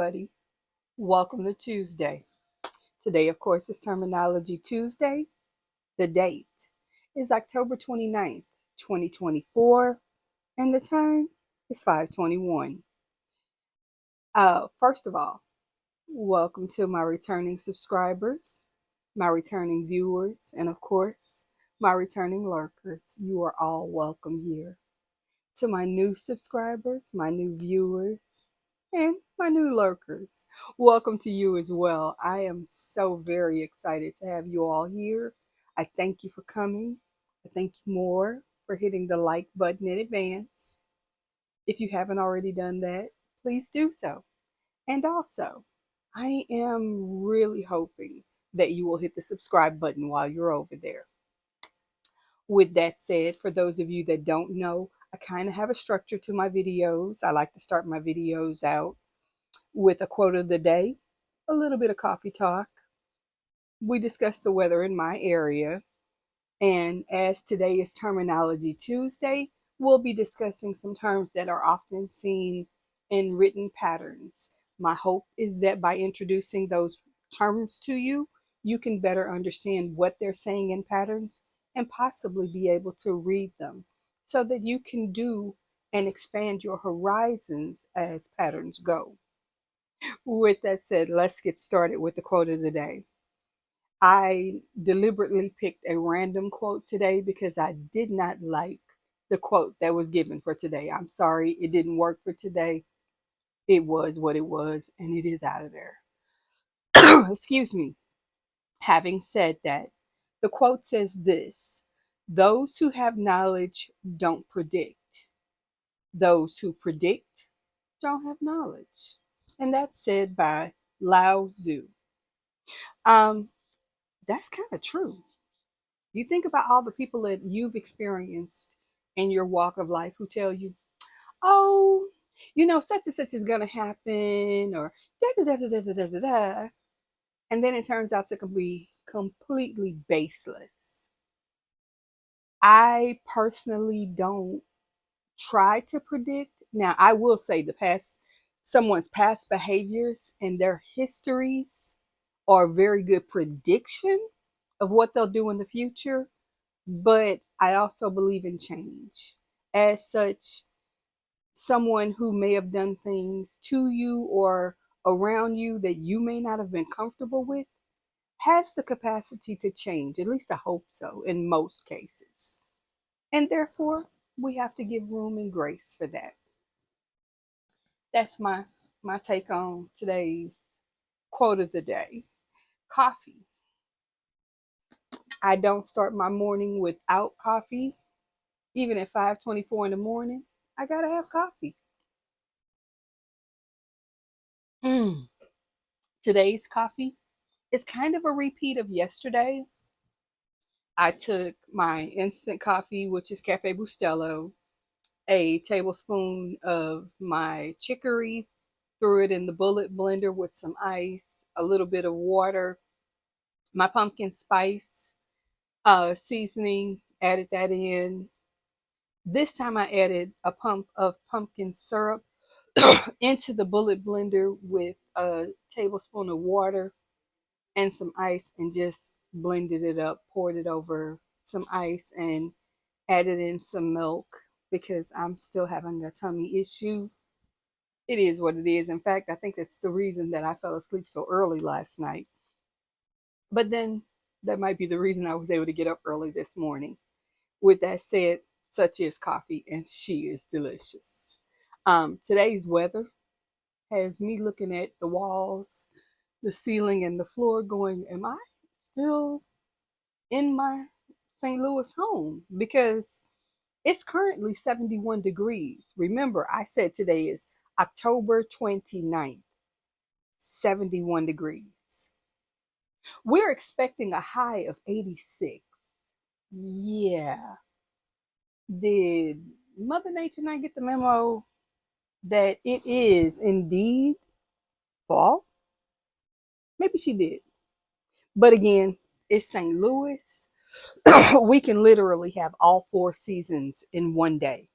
everybody. Welcome to Tuesday. Today, of course, is Terminology Tuesday. The date is October 29th, 2024, and the time is 5:21. First of all, welcome to my returning subscribers, my returning viewers, and of course, my returning lurkers. You are all welcome here. To my new subscribers, my new viewers, and my new lurkers, welcome to you as well. I am so very excited to have you all here. I thank you for coming. I thank you more for hitting the like button in advance. If you haven't already done that, please do so. And also, I am really hoping that you will hit the subscribe button while you're over there. With that said, for those of you that don't know, I kind of have a structure to my videos. I like to start my videos out with a quote of the day, a little bit of coffee talk. We discuss the weather in my area. And as today is Terminology Tuesday, we'll be discussing some terms that are often seen in written patterns. My hope is that by introducing those terms to you, you can better understand what they're saying in patterns and possibly be able to read them so that you can do and expand your horizons as patterns go. With that said, let's get started with the quote of the day. I deliberately picked a random quote today because I did not like the quote that was given for today. I'm sorry, it didn't work for today. It was what it was, and it is out of there. Excuse me. Having said that, the quote says this: those who have knowledge don't predict. Those who predict don't have knowledge. And that's said by Lao Tzu. Um, that's kind of true. You think about all the people that you've experienced in your walk of life who tell you, oh, such and such is going to happen, or da da da da da da da da. And then it turns out to be completely baseless. I personally don't try to predict. Now, I will say someone's past behaviors and their histories are a very good prediction of what they'll do in the future. But I also believe in change. As such, someone who may have done things to you or around you that you may not have been comfortable with has the capacity to change. At least I hope so in most cases. And therefore, we have to give room and grace for that. That's my take on today's quote of the day. Coffee. I don't start my morning without coffee. Even at 5:24 in the morning, I gotta have coffee. Mm. Today's coffee is kind of a repeat of yesterday. I took my instant coffee, which is Cafe Bustelo, a tablespoon of my chicory, threw it in the bullet blender with some ice, a little bit of water, my pumpkin spice seasoning, added that in. This time I added a pump of pumpkin syrup into the bullet blender with a tablespoon of water and some ice and just blended it up, poured it over some ice and added in some milk because I'm still having a tummy issue. It is what it is. In fact, I think that's the reason that I fell asleep so early last night. But then that might be the reason I was able to get up early this morning. With that said, such is coffee, and she is delicious. Today's weather has me looking at the walls, the ceiling, and the floor going, am I still in my St. Louis home? Because it's currently 71 degrees. Remember, I said today is October 29th, 71 degrees. We're expecting a high of 86. Yeah. Did Mother Nature not get the memo that it is indeed fall? Maybe she did. But again, it's St. Louis. We can literally have all four seasons in one day.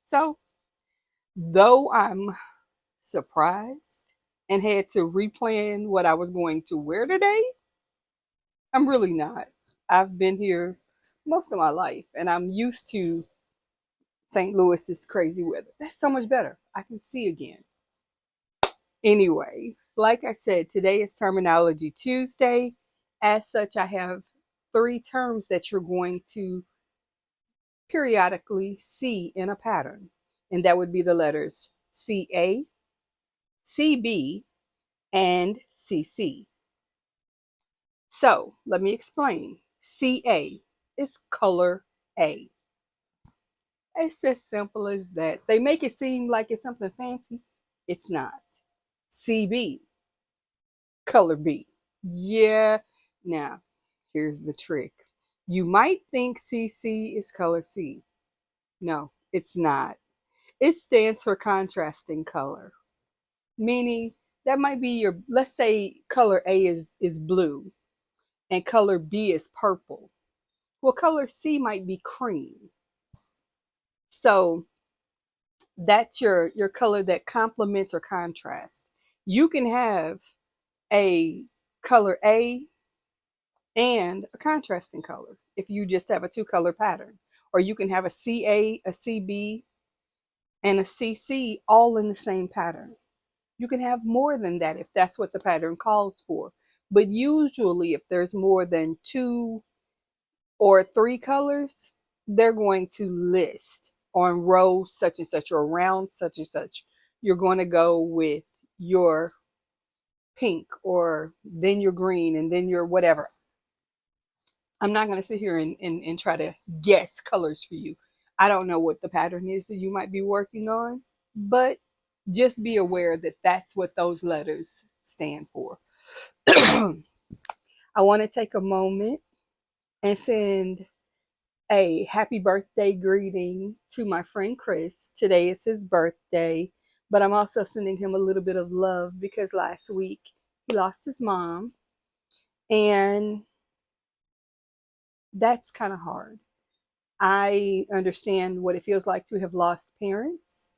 So, though I'm surprised and had to replan what I was going to wear today, I'm really not. I've been here most of my life and I'm used to St. Louis's crazy weather. That's so much better. I can see again. Anyway, like I said, today is Terminology Tuesday. As such, I have 3 terms that you're going to periodically see in a pattern, and that would be the letters CA, CB, and CC. So let me explain. CA is color A. It's as simple as that. They make it seem like it's something fancy. It's not. CB, color B. Yeah. Now, here's the trick. You might think CC is color C. No, it's not. It stands for contrasting color, meaning that might be your, let's say color A is blue and color B is purple. Well, color C might be cream. So that's your color that complements or contrasts. You can have a color A and a contrasting color if you just have a 2 color pattern. Or you can have a CA, a CB, and a CC all in the same pattern. You can have more than that if that's what the pattern calls for. But usually, if there's more than 2 or 3 colors, they're going to list on row such and such or round such and such. You're going to go with your pink or then your green and then your whatever. I'm not going to sit here and try to guess colors for you. I don't know what the pattern is that you might be working on, but just be aware that that's what those letters stand for. I want to take a moment and send a happy birthday greeting to my friend Chris. Today is his birthday, but I'm also sending him a little bit of love because last week he lost his mom, and that's kind of hard. I understand what it feels like to have lost parents,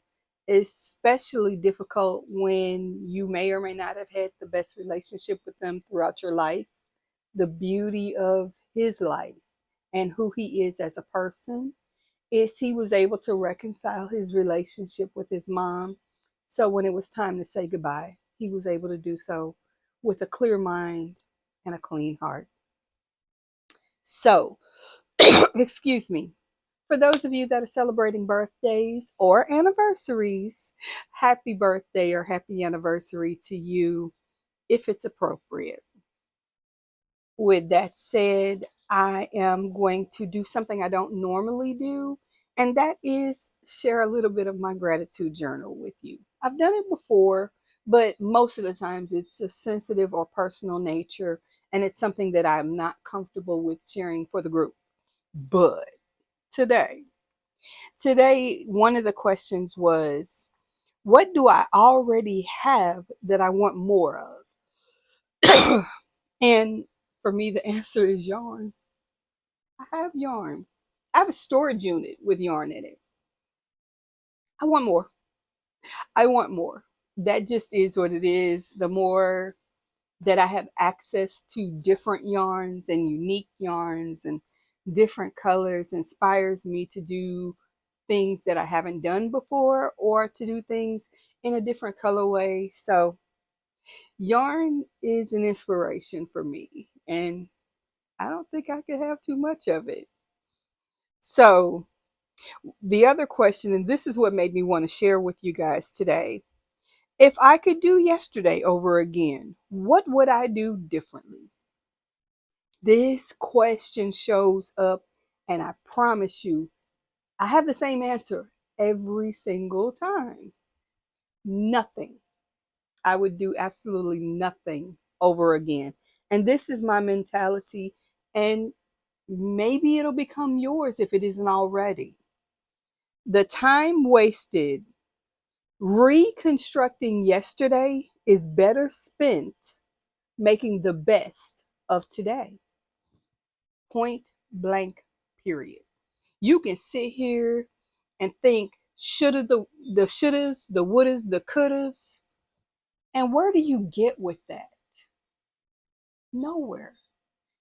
especially difficult when you may or may not have had the best relationship with them throughout your life. The beauty of his life and who he is as a person is he was able to reconcile his relationship with his mom. So when it was time to say goodbye, he was able to do so with a clear mind and a clean heart. So, excuse me. For those of you that are celebrating birthdays or anniversaries, happy birthday or happy anniversary to you if it's appropriate. With that said, I am going to do something I don't normally do, and that is share a little bit of my gratitude journal with you. I've done it before, but most of the times it's a sensitive or personal nature, and it's something that I'm not comfortable with sharing for the group. But today, one of the questions was, what do I already have that I want more of? And for me, the answer is yarn. I have yarn. I have a storage unit with yarn in it. I want more. I want more. That just is what it is. The more that I have access to different yarns and unique yarns and different colors inspires me to do things that I haven't done before or to do things in a different colorway. So yarn is an inspiration for me, and I don't think I could have too much of it. So the other question, and this is what made me want to share with you guys today. If I could do yesterday over again, what would I do differently? This question shows up, and I promise you, I have the same answer every single time. Nothing. I would do absolutely nothing over again. And this is my mentality, and maybe it'll become yours if it isn't already. The time wasted reconstructing yesterday is better spent making the best of today. Point blank, period. You can sit here and think shoulda the shouldas, the wouldas, the couldas. And where do you get with that? Nowhere.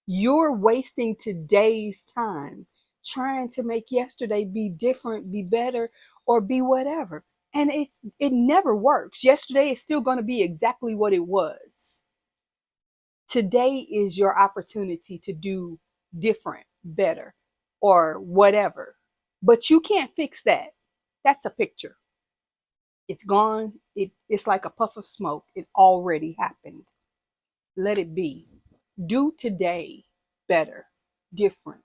You're wasting today's time trying to make yesterday be different, be better, or be whatever. And it never works. Yesterday is still going to be exactly what it was. Today is your opportunity to do different, better, or whatever. But you can't fix that. That's a picture. It's gone. It's like a puff of smoke. It already happened. Let it be. Do today better, different.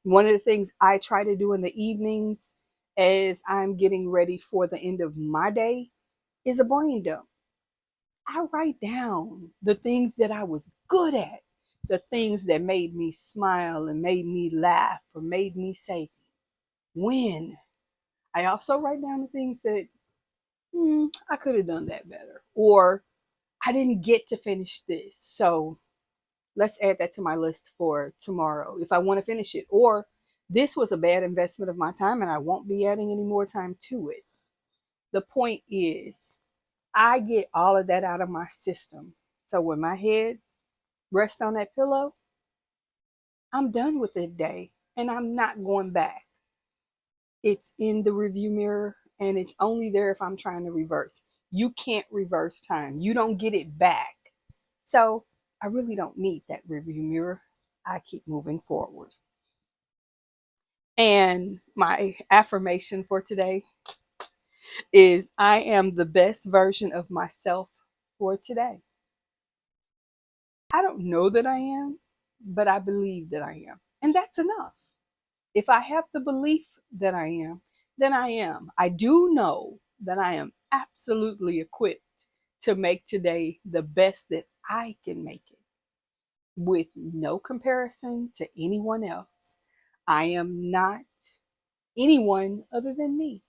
One of the things I try to do in the evenings as I'm getting ready for the end of my day is a brain dump. I write down the things that I was good at, the things that made me smile and made me laugh or made me say, win. I also write down the things that I could have done that better, or I didn't get to finish this. So let's add that to my list for tomorrow if I want to finish it. Or this was a bad investment of my time and I won't be adding any more time to it. The point is, I get all of that out of my system. So when my head rests on that pillow, I'm done with the day and I'm not going back. It's in the review mirror and it's only there if I'm trying to reverse. You can't reverse time, you don't get it back. So I really don't need that review mirror. I keep moving forward. And my affirmation for today is I am the best version of myself for today. I don't know that I am, but I believe that I am. And that's enough. If I have the belief that I am, then I am. I do know that I am absolutely equipped to make today the best that I can make it with no comparison to anyone else. I am not anyone other than me.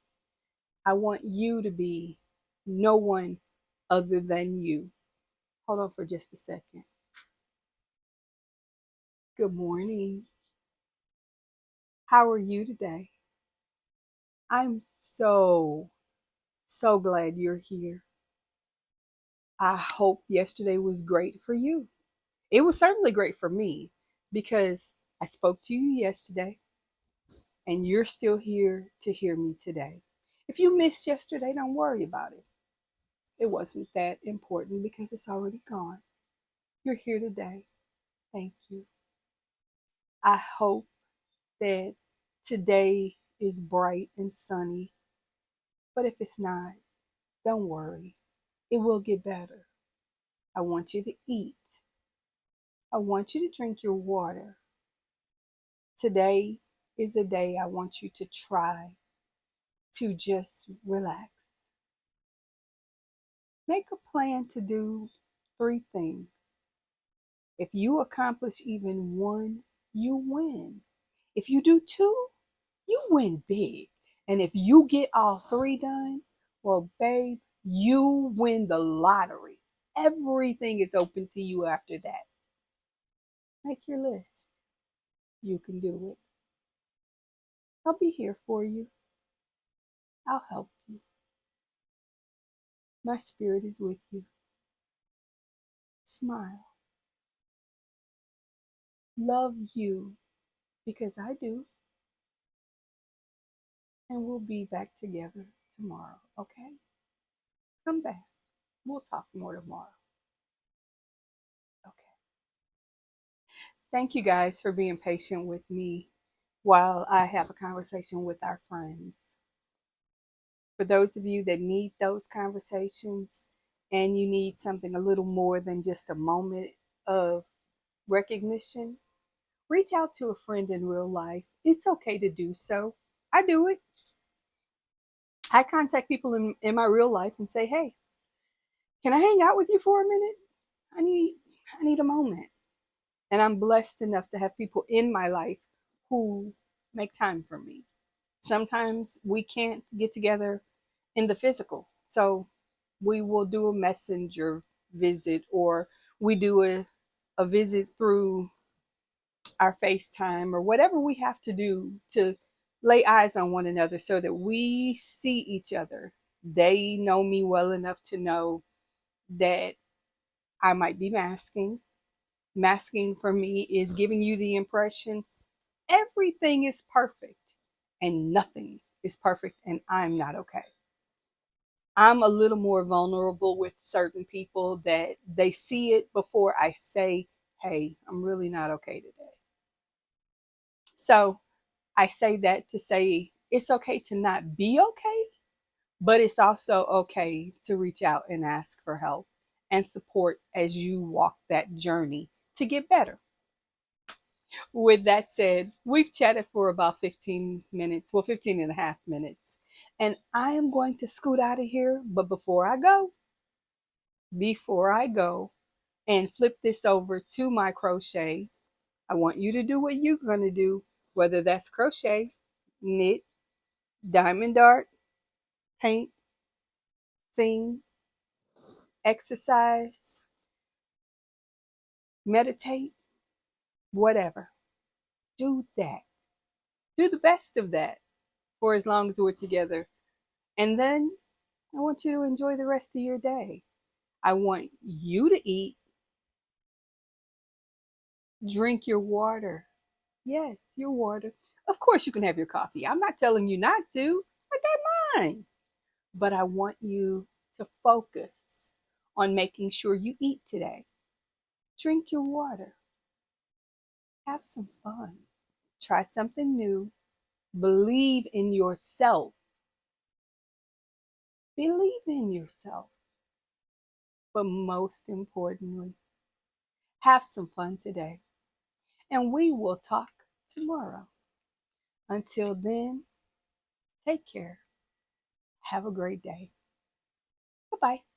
I want you to be no one other than you. Hold on for just a second. Good morning. How are you today? I'm so glad you're here. I hope yesterday was great for you. It was certainly great for me because I spoke to you yesterday and you're still here to hear me today. If you missed yesterday, don't worry about it. It wasn't that important because it's already gone. You're here today. Thank you. I hope that today is bright and sunny, but if it's not, don't worry. It will get better. I want you to eat. I want you to drink your water. Today is a day I want you to try to just relax. Make a plan to do 3 things. If you accomplish even one, you win. If you do two, you win big. And if you get all 3 done, well, babe, you win the lottery. Everything is open to you after that. Make your list. You can do it. I'll be here for you. I'll help you. My spirit is with you. Smile. Love you because I do. And we'll be back together tomorrow, okay? Come back. We'll talk more tomorrow. Okay. Thank you guys for being patient with me while I have a conversation with our friends. For those of you that need those conversations and you need something a little more than just a moment of recognition, reach out to a friend in real life. It's okay to do so. I do it. I contact people in my real life and say, hey, can I hang out with you for a minute? I need a moment. And I'm blessed enough to have people in my life who make time for me. Sometimes we can't get together in the physical. So we will do a messenger visit or we do a visit through our FaceTime or whatever we have to do to lay eyes on one another so that we see each other. They know me well enough to know that I might be masking. Masking for me is giving you the impression everything is perfect and nothing is perfect, and I'm not okay. I'm a little more vulnerable with certain people that they see it before I say, hey, I'm really not okay today. So I say that to say it's okay to not be okay, but it's also okay to reach out and ask for help and support as you walk that journey to get better. With that said, we've chatted for about 15 minutes, well, 15 and a half minutes. And I am going to scoot out of here. But before I go and flip this over to my crochet, I want you to do what you're going to do, whether that's crochet, knit, diamond dart, paint, sing, exercise, meditate, whatever. Do that. Do the best of that for as long as we're together. And then I want you to enjoy the rest of your day. I want you to eat, drink your water. Yes, your water. Of course, you can have your coffee. I'm not telling you not to. I got mine. But I want you to focus on making sure you eat today. Drink your water. Have some fun. Try something new. Believe in yourself. Believe in yourself. But most importantly, have some fun today. And we will talk tomorrow. Until then, take care. Have a great day. Bye bye.